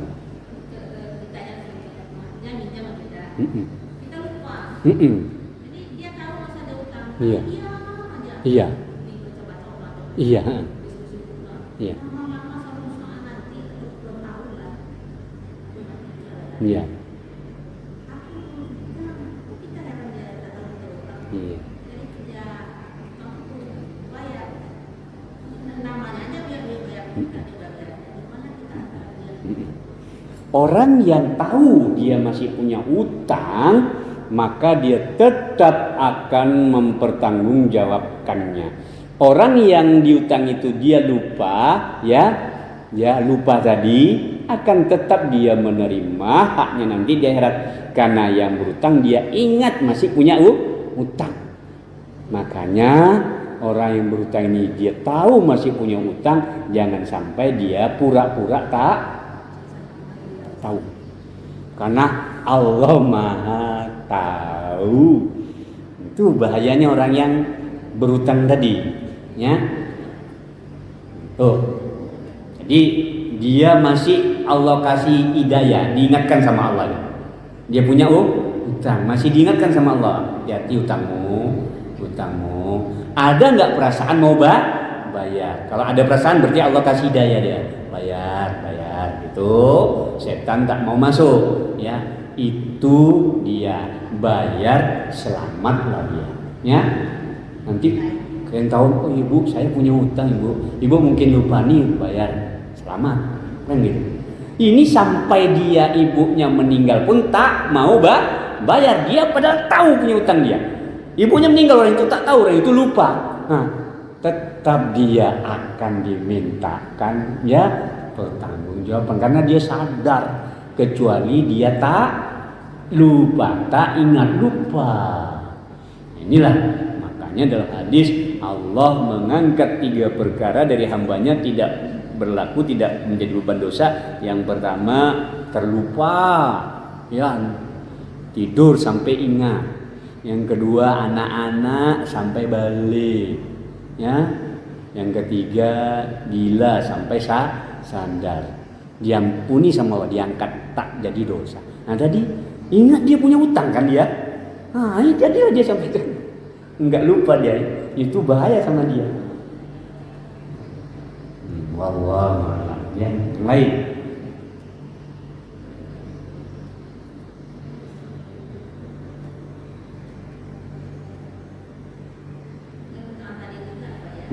Dia minta sama kita. Kita lupa. Jadi dia tahu masa ada utang. Iya. Dia aja. Iya. Coba-coba. Iya. Diskusi-diskusi. Iya. Lama-lama satu saat nanti 20 tahun lah. Iya. Aku kita akan dia datang ke utang. Iya. Jadi dia aku bayar. Namanya aja biar dia bayar. Kita dibayar. Gimana kita akan dia? Orang yang tahu dia masih punya utang, maka dia tetap akan mempertanggungjawabkannya. Orang yang diutang itu dia lupa, ya lupa tadi, akan tetap dia menerima haknya nanti di akhirat. Karena yang berutang dia ingat masih punya utang. Makanya orang yang berutang ini dia tahu masih punya utang, jangan sampai dia pura-pura tak tahu. Karena Allah Maha tahu. Itu bahayanya orang yang berutang tadi, ya. Jadi dia masih Allah kasih hidayah, diingatkan sama Allah. Dia punya utang, masih diingatkan sama Allah. Hati utangmu. Ada nggak perasaan mau bayar? Kalau ada perasaan berarti Allah kasih hidayah dia. Bayar gitu. Setan tak mau masuk, ya. Itu dia bayar, selamatlah dia. Ya. Nanti kalian tahu, oh ibu saya punya utang ibu mungkin lupa nih bayar, selamat kan gitu. Ini sampai dia ibunya meninggal pun tak mau bayar, dia padahal tahu punya utang dia. Ibunya meninggal, orang itu tak tahu, orang itu lupa. Nah, tetap dia akan dimintakan ya pertanggungjawaban karena dia sadar, kecuali dia tak lupa, tak ingat lupa. Inilah makanya dalam hadis Allah mengangkat 3 perkara dari hambanya tidak berlaku, tidak menjadi beban dosa. Yang pertama terlupa, ya tidur sampai ingat. Yang kedua anak-anak sampai balik, ya. Yang ketiga gila sampai sadar, diampuni sama Allah, diangkat tak jadi dosa. Nah tadi ingat dia punya utang kan dia, nah ini jadi dia sampaikan, nggak lupa dia, itu bahaya sama dia. Wallahu a'lam. Yang lain.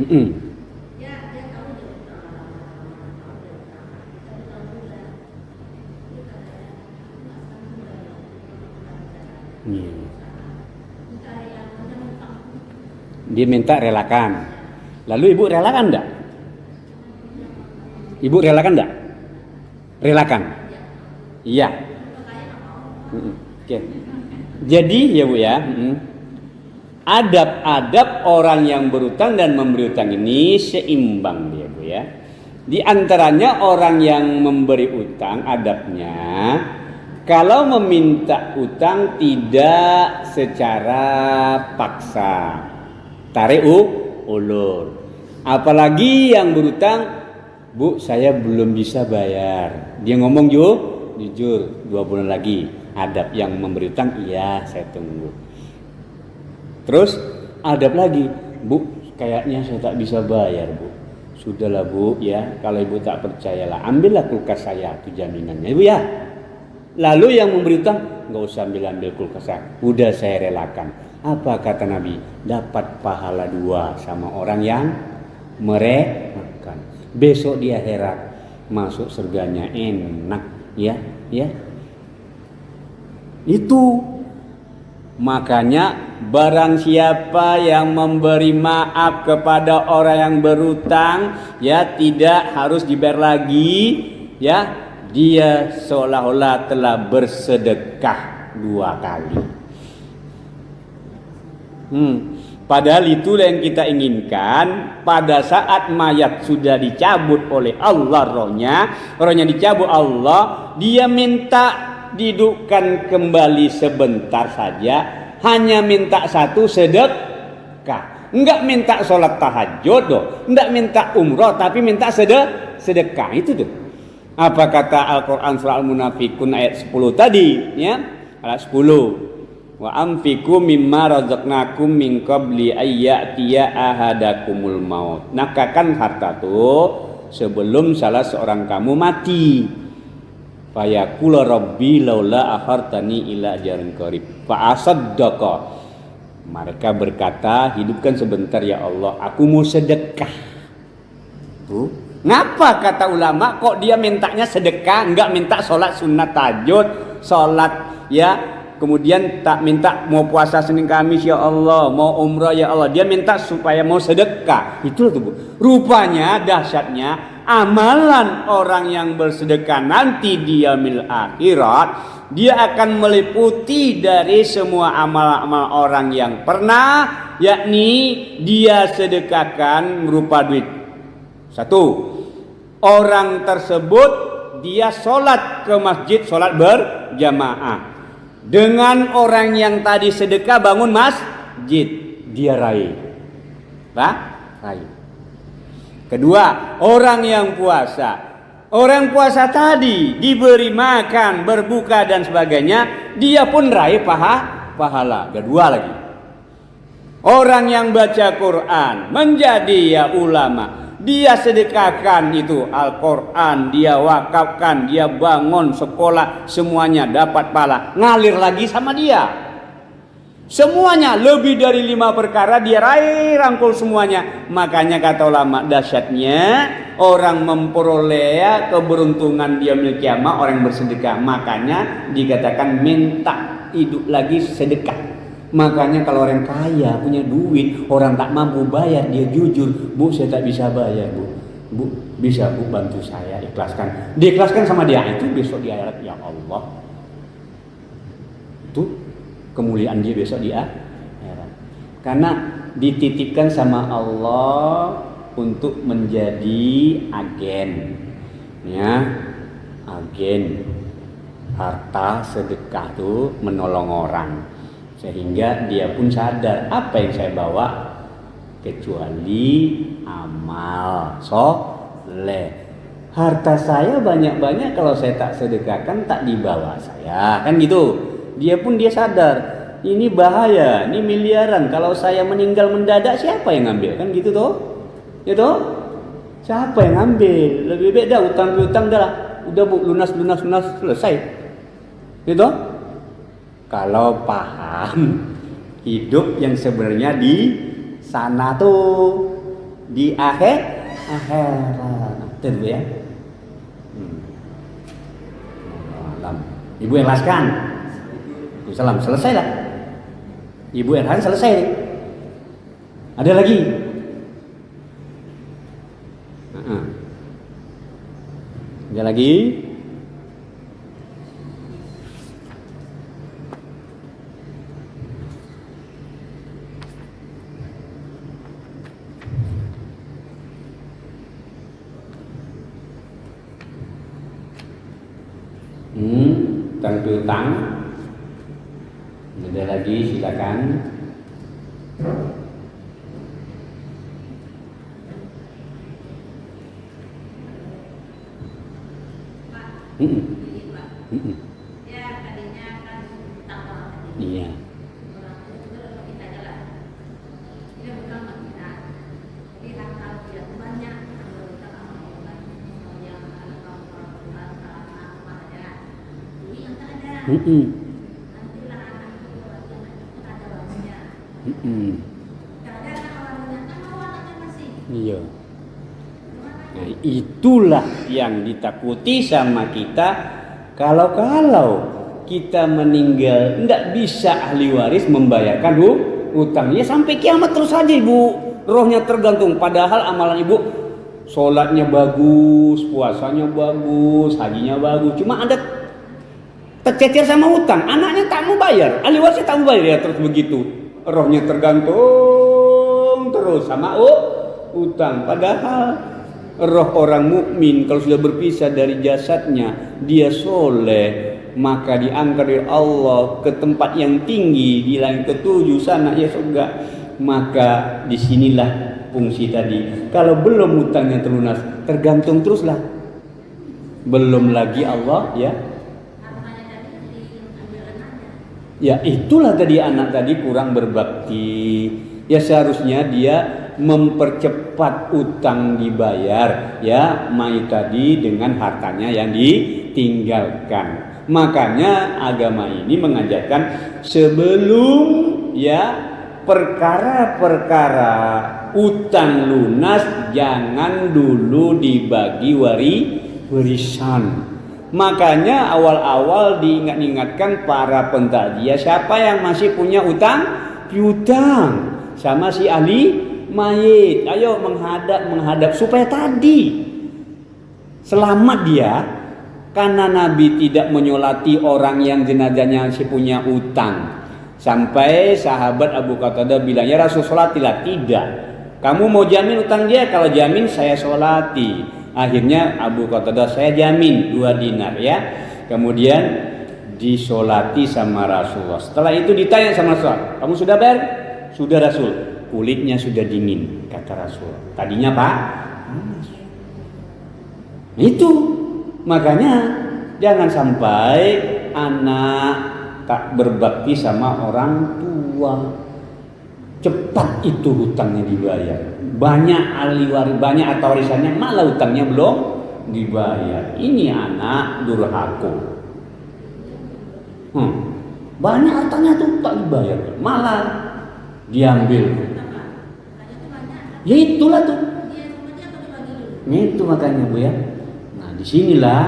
Dia tahu dia utang. Tapi tahu juga. Dia minta relakan. Lalu ibu relakan enggak? Ibu relakan enggak? Relakan. Iya. Oke. Jadi ya Bu ya, adab-adab orang yang berutang dan memberi utang ini seimbang dia Bu ya. Di antaranya orang yang memberi utang adabnya, kalau meminta utang tidak secara paksa, tarik ulur. Apalagi yang berutang, Bu saya belum bisa bayar. Dia ngomong jujur 2 bulan lagi. Adab yang memberi utang, iya saya tunggu. Terus adab lagi, Bu kayaknya saya tak bisa bayar Bu. Sudahlah Bu ya, kalau ibu tak percayalah, ambillah kulkas saya, itu jaminannya ibu ya. Lalu yang memberi utang, nggak usah ambil kulkas saya, udah saya relakan. Apa kata Nabi? Dapat pahala 2 sama orang yang merelakan. Besok di akhirat masuk surganya enak ya. Itu Makanya barang siapa yang memberi maaf kepada orang yang berutang, ya tidak harus dibayar lagi, ya dia seolah-olah telah bersedekah 2 kali. Padahal itulah yang kita inginkan. Pada saat mayat sudah dicabut oleh Allah rohnya dicabut Allah, dia minta didukkan kembali sebentar saja, hanya minta 1 sedekah. Enggak minta sholat tahajud doh, enggak minta umroh, tapi minta sedekah. Itu tuh. Apa kata Al-Quran surah Al-Munafikun ayat 10 tadi, ya? Ayat 10. Wa anfiqu mimma razaqnakum min qabli ayyatiya ahadakumul maut. Nafkahkan harta tuh sebelum salah seorang kamu mati. Fayaqula rabbi laula akhartani ila ajalin qarib fa asaddaqa. Mereka berkata, hidupkan sebentar ya Allah, aku mau sedekah. Tuh. Ngapa kata ulama kok dia mintanya sedekah, enggak minta sholat sunat tahajud, sholat ya, kemudian tak minta mau puasa Senin Kamis ya Allah, mau umrah ya Allah, dia minta supaya mau sedekah. Itu tuh Bu. Rupanya dahsyatnya amalan orang yang bersedekah nanti di yaumil akhirat, dia akan meliputi dari semua amal-amal orang yang pernah, yakni dia sedekahkan berupa duit. 1, orang tersebut dia sholat ke masjid, sholat berjamaah dengan orang yang tadi sedekah bangun masjid, dia raih. Raih. Kedua, orang yang puasa. Orang puasa tadi diberi makan, berbuka dan sebagainya, dia pun raih pahala. Kedua lagi. Orang yang baca Quran, menjadi ya ulama, dia sedekahkan itu Al-Quran, dia wakafkan, dia bangun sekolah, semuanya dapat pahala, ngalir lagi sama dia. Semuanya lebih dari 5 perkara dia raih, rangkul semuanya. Makanya kata ulama, dahsyatnya orang memperoleh keberuntungan dia milik kiamat, orang bersedekah. Makanya dikatakan minta hidup lagi sedekah. Makanya kalau orang kaya punya duit, orang tak mampu bayar, dia jujur, Bu saya tak bisa bayar Bu bisa Bu bantu saya, ikhlaskan. Diikhlaskan sama dia, itu besok di akhirat ya Allah. Itu kemuliaan dia besok di akhirat. Karena dititipkan sama Allah untuk menjadi agen, ya, agen harta sedekah tuh menolong orang. Sehingga dia pun sadar apa yang saya bawa kecuali amal soleh. Harta saya banyak-banyak, kalau saya tak sedekahkan tak dibawa saya, kan gitu. Dia pun dia sadar ini bahaya, ini miliaran, kalau saya meninggal mendadak siapa yang ngambil, kan gitu toh, ya toh, siapa yang ngambil? Lebih baik dah utang dah, udah Bu lunas selesai, gitu. Kalau paham hidup yang sebenarnya di sana tuh, di akhirat, betul ya. Ibu ikhlaskan. Salam, selesai lah. Ibu ikhlaskan selesai. Ada lagi? Ada lagi? Tentang piutang. Ada lagi, silakan. Ya tadinya kan utang orang tadi. Iya. Orang itu kita jalan. Dia bukan kita. Jadi kalau dia banyak, kalau kita kalau yang ada orang Tuhan, apa aja. Ini yang tak ada. Nantilah anak itu yang ada babunya. Kadang-kadang orang yang tak mau anaknya masih. Iya. Nah, itulah yang ditakuti sama kita. Kalau kita meninggal, tidak bisa ahli waris membayarkan utang. Ya sampai kiamat terus saja ibu, rohnya tergantung. Padahal amalan ibu, sholatnya bagus, puasanya bagus, hajinya bagus, cuma ada tercecer sama utang, anaknya tak mau bayar, ahli warisnya tak mau bayar, ya terus begitu. Rohnya tergantung terus sama utang. Padahal roh orang mukmin kalau sudah berpisah dari jasadnya, dia soleh, maka diangkat oleh Allah ke tempat yang tinggi di langit ketujuh sana, ya surga. Maka disinilah fungsi tadi. Kalau belum utangnya terlunas, tergantung teruslah. Belum lagi Allah, ya. Ya itulah tadi anak tadi kurang berbakti. Ya seharusnya dia mempercepat utang dibayar, ya mai tadi dengan hartanya yang ditinggalkan. Makanya agama ini mengajarkan sebelum ya perkara-perkara utang lunas jangan dulu dibagi warisan. Makanya awal-awal diingat-ingatkan para pentakziah, siapa yang masih punya utang piutang sama si ahli mayit, ayo menghadap supaya tadi selamat dia, karena Nabi tidak menyolati orang yang jenazahnya masih punya utang. Sampai sahabat Abu Qatadah bilang, ya Rasul solatilah. Tidak, kamu mau jamin utang dia? Kalau jamin saya solati. Akhirnya Abu Qatadah, saya jamin 2 dinar ya. Kemudian disolati sama Rasulullah. Setelah itu ditanya sama Rasulullah, kamu sudah bayar? Sudah Rasul. Kulitnya sudah dingin, kata Rasul. Tadinya Pak panas. Itu makanya jangan sampai anak tak berbakti sama orang tua. Cepat itu hutangnya dibayar. Banyak ahli waris, banyak atau warisannya malah hutangnya belum dibayar. Ini anak durhaka. Banyak hartanya tuh tak dibayar, malah diambil. Ya itulah tuh. Itu makanya Bu ya. Nah disinilah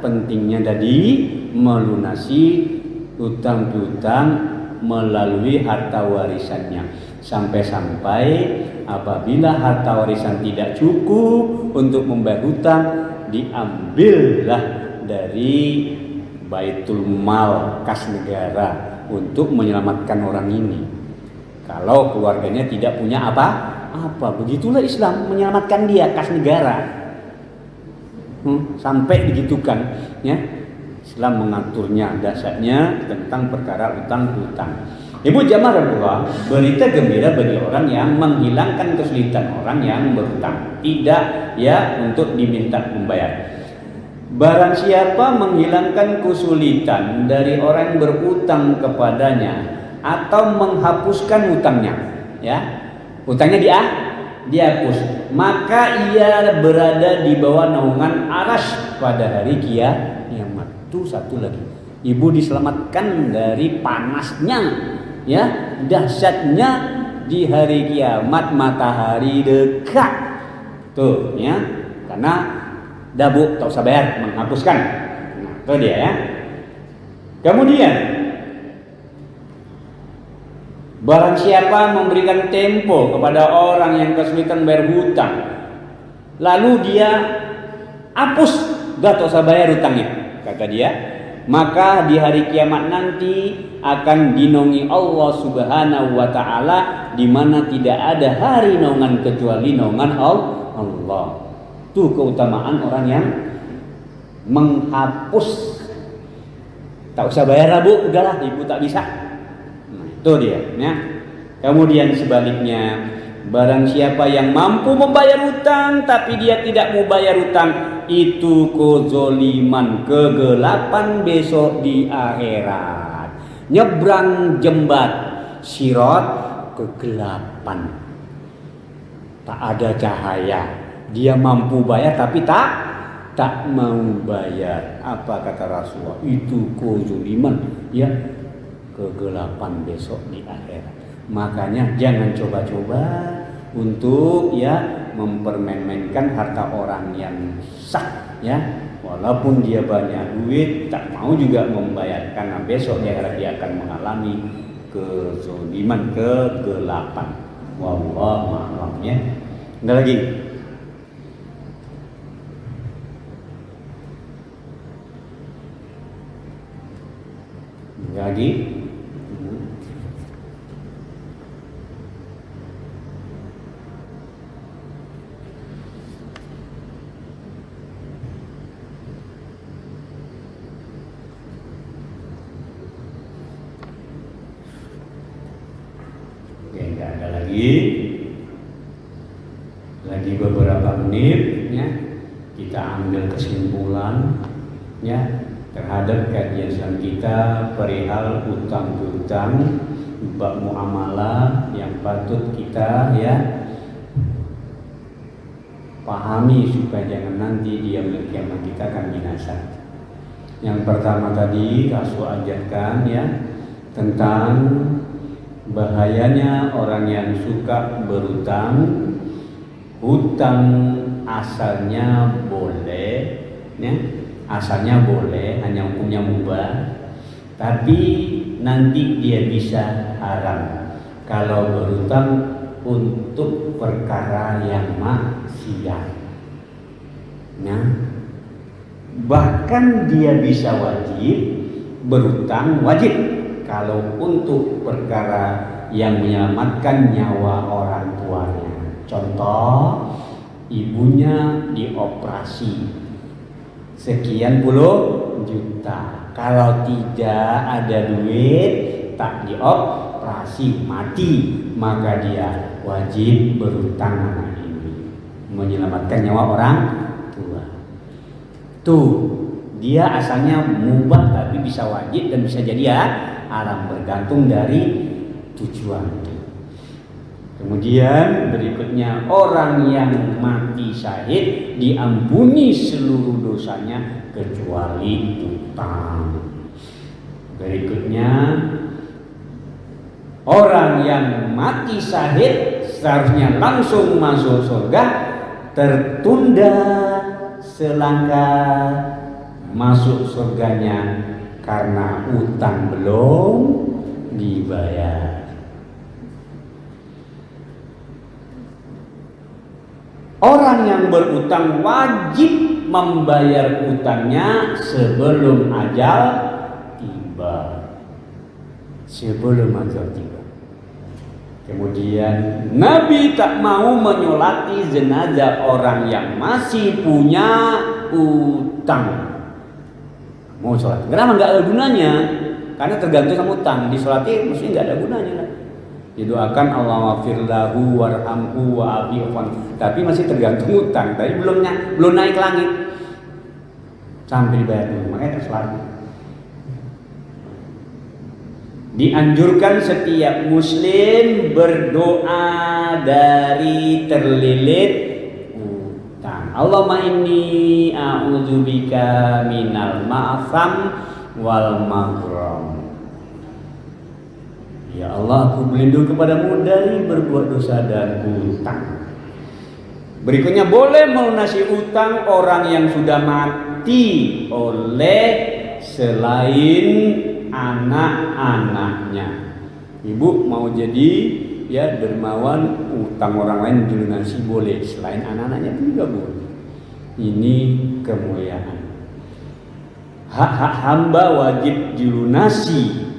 pentingnya tadi melunasi hutang piutang melalui harta warisannya. Sampai-sampai apabila harta warisan tidak cukup untuk membayar hutang, diambillah dari baitul mal kas negara untuk menyelamatkan orang ini. Kalau keluarganya tidak punya apa-apa, begitulah Islam menyelamatkan dia, kas negara. Sampai begitukan, ya. Islam mengaturnya, dasarnya tentang perkara utang-utang. Ibu jamaah Allah, berita gembira bagi orang yang menghilangkan kesulitan orang yang berhutang, tidak ya untuk diminta membayar. Barang siapa menghilangkan kesulitan dari orang yang berhutang kepadanya atau menghapuskan hutangnya, ya, hutangnya dihapus, maka ia berada di bawah naungan arasy pada hari kiamat. Itu satu lagi, ibu diselamatkan dari panasnya, ya, dahsyatnya di hari kiamat, matahari dekat tuh ya, karena dabu tak usah bayar, menghapuskan. Nah itu dia ya. Kemudian barang siapa memberikan tempo kepada orang yang kesulitan bayar hutang, lalu dia hapus, gak usah bayar hutangnya, kata dia, maka di hari kiamat nanti akan dinaungi Allah Subhanahu wa taala, di mana tidak ada hari naungan kecuali naungan Allah. Tuh keutamaan orang yang menghapus. Tak usah bayar lah Bu, udahlah ibu tak bisa. Nah, itu dia ya. Kemudian sebaliknya, barang siapa yang mampu membayar hutang tapi dia tidak mau bayar hutang, itu kezoliman, kegelapan besok di akhirat. Nyebrang jembat Sirat, kegelapan, tak ada cahaya. Dia mampu bayar tapi tak mau bayar. Apa kata Rasulullah? Itu kezoliman, ya, kegelapan besok di akhirat. Makanya jangan coba-coba untuk ya mempermain-mainkan harta orang yang sah, ya, Walaupun dia banyak duit, tak mau juga membayarkan. Nah, besok di akhirat dia akan mengalami kezaliman, kegelapan. Wallahu a'lam ya. Ada lagi? Lagi? Tidak ada lagi beberapa menit ya, kita ambil kesimpulan ya terhadap kajian kita perihal utang piutang, bab muamalah yang patut kita ya pahami supaya jangan nanti di yaumul kiamat kita akan binasa. Yang pertama tadi Rasul ajarkan ya tentang bahayanya orang yang suka berutang. Hutang asalnya boleh ya, asalnya boleh, hanya hukumnya mubah, tapi nanti dia bisa haram kalau berutang untuk perkara yang maksiat. Nah, bahkan dia bisa wajib berutang, wajib kalau untuk perkara yang menyelamatkan nyawa orang tuanya. Contoh, ibunya dioperasi sekian puluh juta. Kalau tidak ada duit, tak dioperasi, mati, maka dia wajib berutang anak ini, menyelamatkan nyawa orang tua. Tuh, dia asalnya mubah tapi bisa wajib dan bisa jadi ya haram, bergantung dari tujuan. Kemudian berikutnya, orang yang mati syahid diampuni seluruh dosanya kecuali utang. Berikutnya, orang yang mati syahid seharusnya langsung masuk surga, tertunda selangkah masuk surganya karena utang belum dibayar. Orang yang berutang wajib membayar utangnya sebelum ajal tiba. Sebelum ajal tiba. Kemudian Nabi tak mau menyolati jenazah orang yang masih punya utang. Mau sholat? Kenapa nggak ada gunanya? Karena tergantung sama utang. Disolati mesti nggak ada gunanya lah. Didoakan Allah wafir lahu warhamhu wa'afifan, tapi masih tergantung utang. Tadi belum naik langit sampai dibayar dulu, makanya terselati. Dianjurkan setiap muslim berdoa dari terlilit utang. Allahumma inni a'udzubika minal ma'asam wal maghram. Ya Allah, aku berlindung kepadamu dari berbuat dosa dan utang. Berikutnya, boleh melunasi utang orang yang sudah mati oleh selain anak-anaknya. Ibu mau jadi ya dermawan, utang orang lain dilunasi boleh, selain anak-anaknya juga boleh. Ini kemuliaan. Hak-hak hamba wajib dilunasi,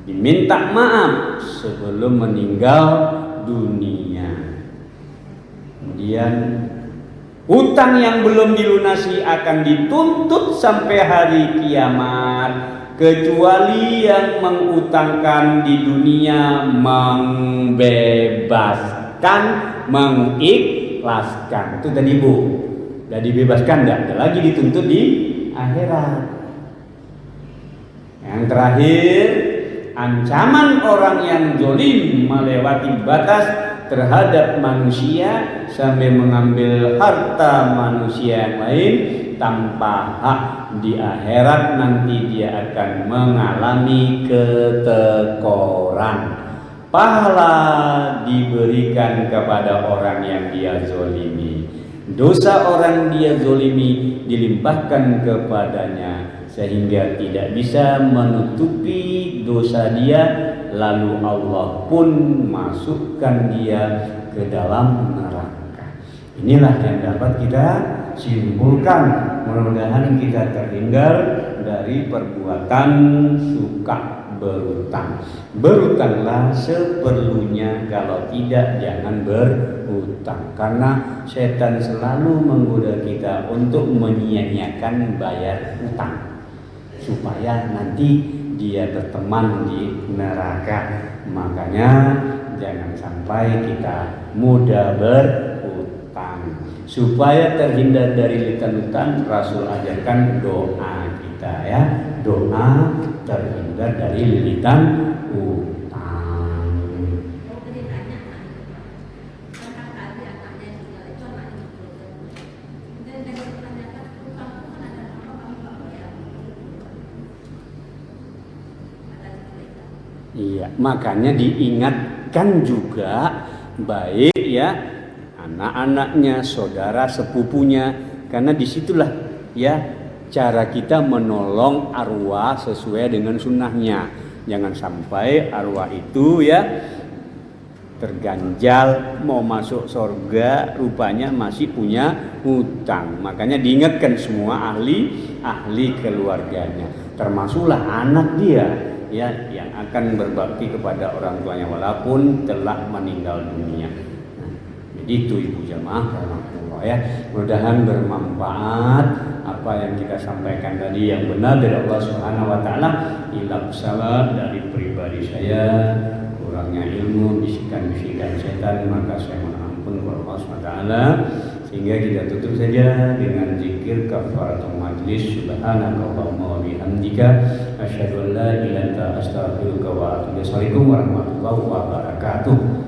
diminta maaf sebelum meninggal dunia. Kemudian utang yang belum dilunasi akan dituntut sampai hari kiamat, kecuali yang mengutangkan di dunia membebaskan, mengikhlaskan. Itu tadi Bu, sudah dibebaskan, tidak lagi dituntut di akhirat. Yang terakhir, ancaman orang yang zalim melewati batas terhadap manusia sampai mengambil harta manusia yang lain tanpa hak. Di akhirat nanti dia akan mengalami ketekoran. Pahala diberikan kepada orang yang dia zalimi. Dosa orang dia zolimi dilimpahkan kepadanya sehingga tidak bisa menutupi dosa dia, lalu Allah pun masukkan dia ke dalam neraka. Inilah yang dapat kita simpulkan. Mudah-mudahan kita terhindar dari perbuatan suka berutang. Berutanglah seperlunya, kalau tidak jangan berutang, karena setan selalu menggoda kita untuk menyia-nyiakan bayar utang supaya nanti dia berteman di neraka. Makanya jangan sampai kita mudah berutang. Supaya terhindar dari litan utang, Rasul ajarkan doa kita ya, doa terhindar dari lilitan utang. Oh, jadi tanya kan tadi anaknya juga itu anaknya dan dari pertanyaan utang itu kan ada apa kamu nggak bayar? Ada cerita. Iya, makanya diingatkan juga baik ya anak-anaknya, saudara sepupunya, karena disitulah ya cara kita menolong arwah sesuai dengan sunnahnya. Jangan sampai arwah itu ya terganjal mau masuk surga, rupanya masih punya hutang. Makanya diingatkan semua ahli keluarganya, termasuklah anak dia ya yang akan berbakti kepada orang tuanya walaupun telah meninggal dunia. Jadi itu ibu jamaah rahmatullah ya. Mudah-mudahan bermanfaat apa yang kita sampaikan tadi, yang benar dari Allah Subhanahu wa taala. Ilham salah dari pribadi saya, kurangnya ilmu, bisikan-bisikan setan, maka saya mohon ampun kepada Allah Subhanahu wa taala. Sehingga kita tutup saja dengan zikir kafaratul majlis. Subhanakallahumma wa bihamdika asyhadu an la ilaha illa anta astaghfiruka wa atubu ilaik. Assalamualaikum warahmatullahi wabarakatuh.